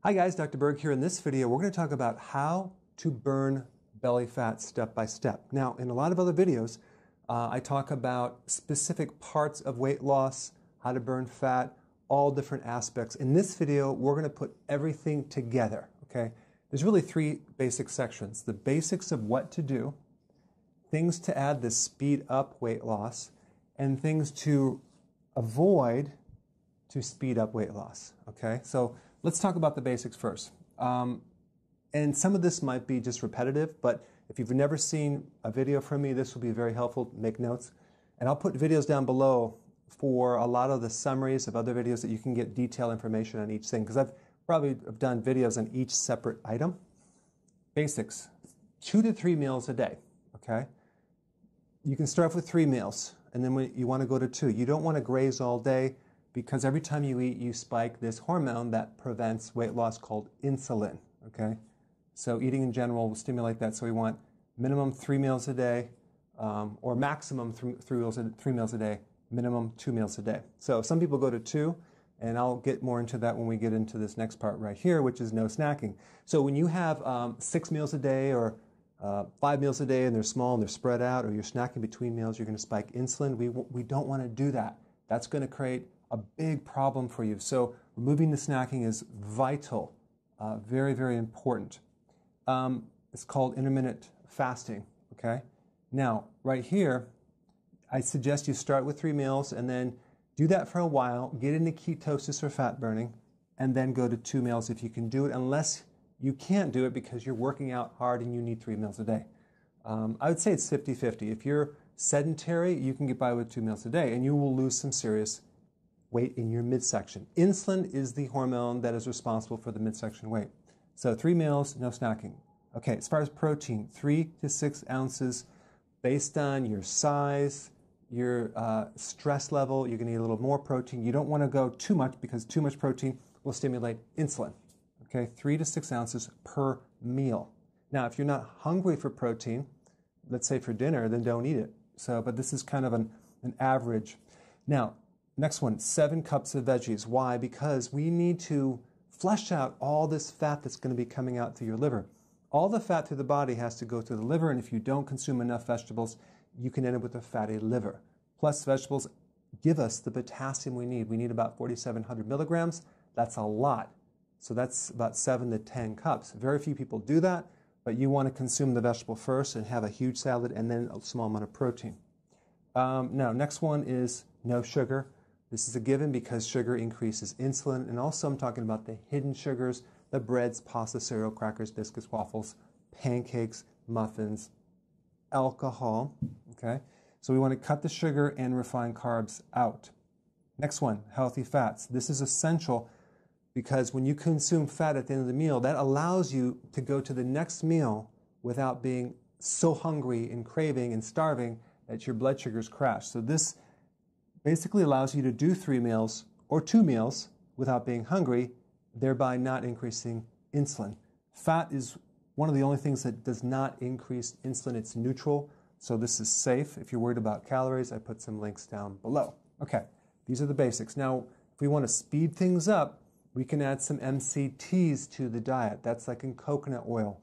Hi guys, Dr. Berg here. In this video, we're going to talk about how to burn belly fat step by step. Now, in a lot of other videos, I talk about specific parts of weight loss, how to burn fat, all different aspects. In this video, we're going to put everything together, okay? There's really three basic sections. The basics of what to do, things to add to speed up weight loss, and things to avoid to speed up weight loss, okay? So let's talk about the basics first. And some of this might be just repetitive, but if you've never seen a video from me, this will be very helpful. Make notes. And I'll put videos down below for a lot of the summaries of other videos that you can get detailed information on each thing, because I've probably done videos on each separate item. Basics, 2 to 3 meals a day, okay? You can start with 3 meals, and then when you want to go to 2. You don't want to graze all day, because every time you eat, you spike this hormone that prevents weight loss called insulin, okay? So eating in general will stimulate that. So we want minimum 3 meals a day, or maximum 3 meals a day, minimum 2 meals a day. So some people go to 2, and I'll get more into that when we get into this next part right here, which is no snacking. So when you have 6 meals a day or 5 meals a day, and they're small and they're spread out, or you're snacking between meals, you're going to spike insulin. We don't want to do that. That's going to create a big problem for you. So removing the snacking is vital, very, very important. It's called intermittent fasting, okay? Now, right here, I suggest you start with 3 meals and then do that for a while, get into ketosis or fat burning, and then go to 2 meals if you can do it, unless you can't do it because you're working out hard and you need 3 meals a day. I would say it's 50-50. If you're sedentary, you can get by with 2 meals a day, and you will lose some serious weight in your midsection. Insulin is the hormone that is responsible for the midsection weight. So 3 meals, no snacking. Okay, as far as protein, 3 to 6 ounces based on your size, your stress level. You're going to need a little more protein. You don't want to go too much, because too much protein will stimulate insulin. Okay, 3 to 6 ounces per meal. Now, if you're not hungry for protein, let's say for dinner, then don't eat it. So, but this is kind of an average. Now, next one, 7 cups of veggies. Why? Because we need to flush out all this fat that's going to be coming out through your liver. All the fat through the body has to go through the liver, and if you don't consume enough vegetables, you can end up with a fatty liver. Plus, vegetables give us the potassium we need. We need about 4,700 milligrams. That's a lot. So that's about 7 to 10 cups. Very few people do that, but you want to consume the vegetable first and have a huge salad and then a small amount of protein. Now, next one is no sugar. This is a given because sugar increases insulin, and also I'm talking about the hidden sugars, the breads, pasta, cereal, crackers, biscuits, waffles, pancakes, muffins, alcohol, okay? So we want to cut the sugar and refined carbs out. Next one, healthy fats. This is essential because when you consume fat at the end of the meal, that allows you to go to the next meal without being so hungry and craving and starving that your blood sugars crash. So this basically allows you to do 3 meals or 2 meals without being hungry, thereby not increasing insulin. Fat is one of the only things that does not increase insulin. It's neutral, so this is safe. If you're worried about calories, I put some links down below. Okay, these are the basics. Now, if we want to speed things up, we can add some MCTs to the diet. That's like in coconut oil,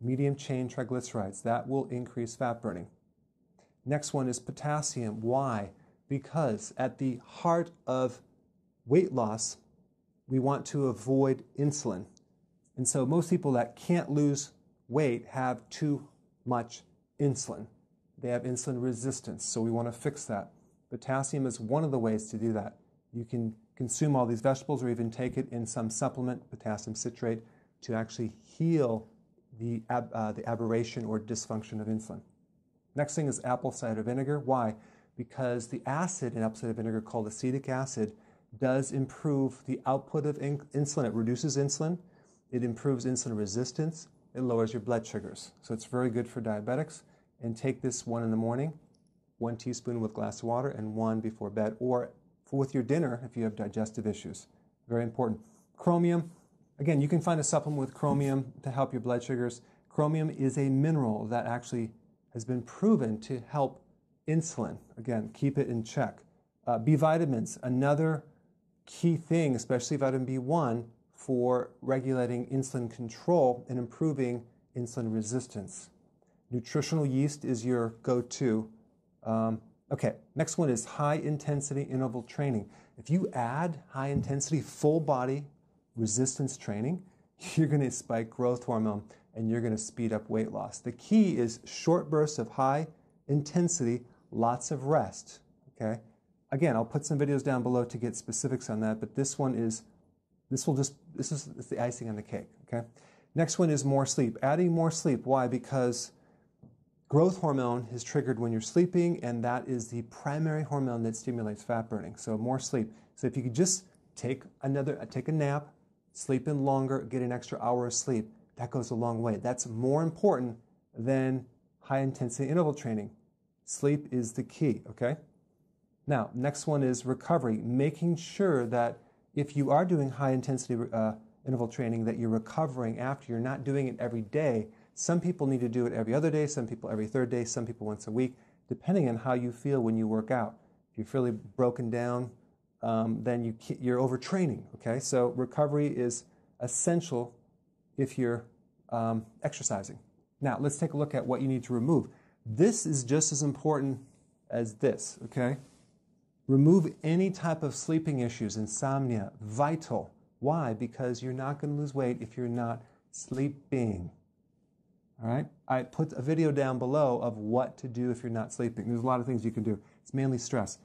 medium chain triglycerides. That will increase fat burning. Next one is potassium. Why? Because at the heart of weight loss, we want to avoid insulin. And so most people that can't lose weight have too much insulin. They have insulin resistance, so we want to fix that. Potassium is one of the ways to do that. You can consume all these vegetables or even take it in some supplement, potassium citrate, to actually heal the aberration or dysfunction of insulin. Next thing is apple cider vinegar. Why? Because the acid in apple cider vinegar, called acetic acid, does improve the output of insulin. It reduces insulin. It improves insulin resistance. It lowers your blood sugars. So it's very good for diabetics. And take this 1 in the morning, 1 teaspoon with a glass of water, and 1 before bed, or with your dinner if you have digestive issues. Very important. Chromium. Again, you can find a supplement with chromium to help your blood sugars. Chromium is a mineral that actually has been proven to help insulin. Again, keep it in check. B vitamins, another key thing, especially vitamin B1, for regulating insulin control and improving insulin resistance. Nutritional yeast is your go-to. Okay, next one is high-intensity interval training. If you add high-intensity full-body resistance training, you're going to spike growth hormone and you're going to speed up weight loss. The key is short bursts of high intensity, lots of rest. Okay. Again, I'll put some videos down below to get specifics on that, but this is the icing on the cake. Okay. Next one is more sleep. Adding more sleep. Why? Because growth hormone is triggered when you're sleeping, and that is the primary hormone that stimulates fat burning. So more sleep. So if you could just take a nap, sleep in longer, get an extra hour of sleep, that goes a long way. That's more important than high-intensity interval training. Sleep is the key, okay? Now, next one is recovery, making sure that if you are doing high-intensity interval training, that you're recovering after. You're not doing it every day. Some people need to do it every other day, some people every third day, some people once a week, depending on how you feel when you work out. If you're really broken down, then you're overtraining, okay? So recovery is essential if you're exercising. Now, let's take a look at what you need to remove. This is just as important as this, okay? Remove any type of sleeping issues, insomnia, vital. Why? Because you're not going to lose weight if you're not sleeping. All right? I put a video down below of what to do if you're not sleeping. There's a lot of things you can do. It's mainly stress.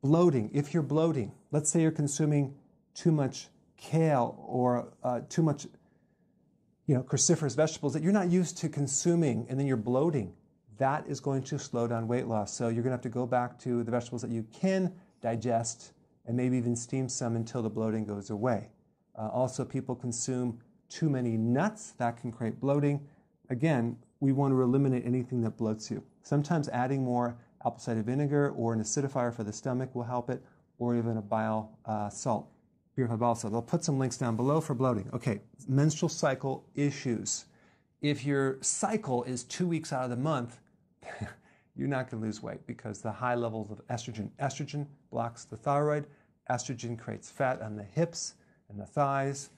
Bloating. If you're bloating, let's say you're consuming too much kale or too much cruciferous vegetables that you're not used to consuming, and then you're bloating, that is going to slow down weight loss. So you're going to have to go back to the vegetables that you can digest and maybe even steam some until the bloating goes away. Also, people consume too many nuts. That can create bloating. Again, we want to eliminate anything that bloats you. Sometimes adding more apple cider vinegar or an acidifier for the stomach will help it, or even a bile salt. Purified bile salt. I'll put some links down below for bloating. Okay, menstrual cycle issues. If your cycle is 2 weeks out of the month, you're not going to lose weight because the high levels of estrogen. Estrogen blocks the thyroid. Estrogen creates fat on the hips and the thighs.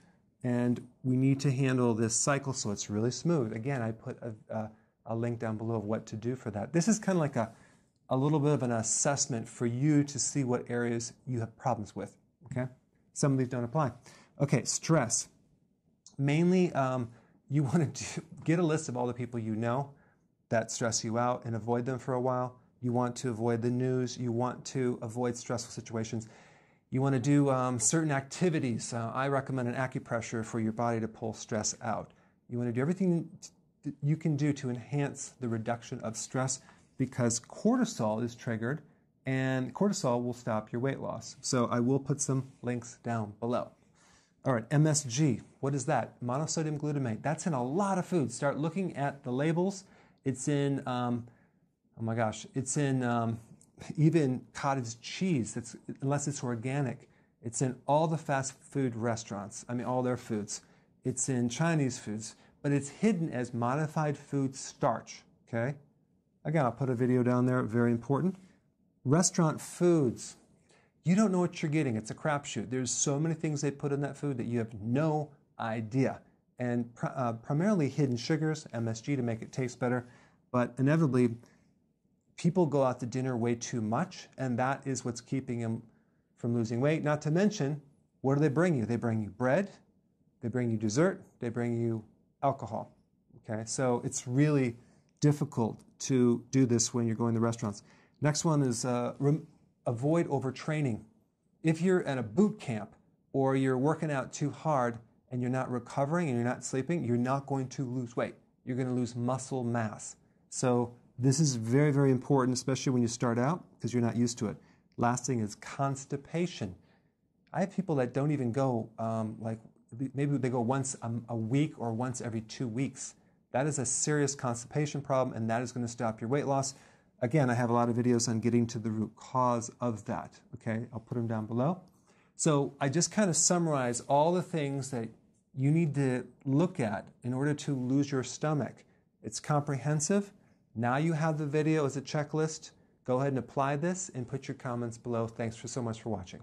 And we need to handle this cycle so it's really smooth. Again, I put a link down below of what to do for that. This is kind of like a little bit of an assessment for you to see what areas you have problems with. Okay? Some of these don't apply. Okay, stress. Mainly, you want to get a list of all the people you know that stress you out and avoid them for a while. You want to avoid the news. You want to avoid stressful situations. You want to do certain activities. I recommend an acupressure for your body to pull stress out. You want to do everything you can do to enhance the reduction of stress because cortisol is triggered, and cortisol will stop your weight loss. So I will put some links down below. All right, MSG. What is that? Monosodium glutamate. That's in a lot of foods. Start looking at the labels. It's in, it's in even cottage cheese, unless it's organic. It's in all the fast food restaurants. I mean, all their foods. It's in Chinese foods, but it's hidden as modified food starch, okay? Again, I'll put a video down there, very important. Restaurant foods. You don't know what you're getting. It's a crapshoot. There's so many things they put in that food that you have no idea. And primarily hidden sugars, MSG, to make it taste better. But inevitably, people go out to dinner way too much, and that is what's keeping them from losing weight. Not to mention, what do they bring you? They bring you bread, they bring you dessert, they bring you alcohol. Okay, so it's really difficult to do this when you're going to restaurants. Next one is avoid overtraining. If you're at a boot camp or you're working out too hard and you're not recovering and you're not sleeping, you're not going to lose weight. You're going to lose muscle mass. So this is very, very important, especially when you start out because you're not used to it. Last thing is constipation. I have people that don't even go, maybe they go once a week or once every 2 weeks. That is a serious constipation problem, and that is going to stop your weight loss. Again, I have a lot of videos on getting to the root cause of that. Okay, I'll put them down below. So I just kind of summarize all the things that you need to look at in order to lose your stomach. It's comprehensive. Now you have the video as a checklist. Go ahead and apply this and put your comments below. Thanks so much for watching.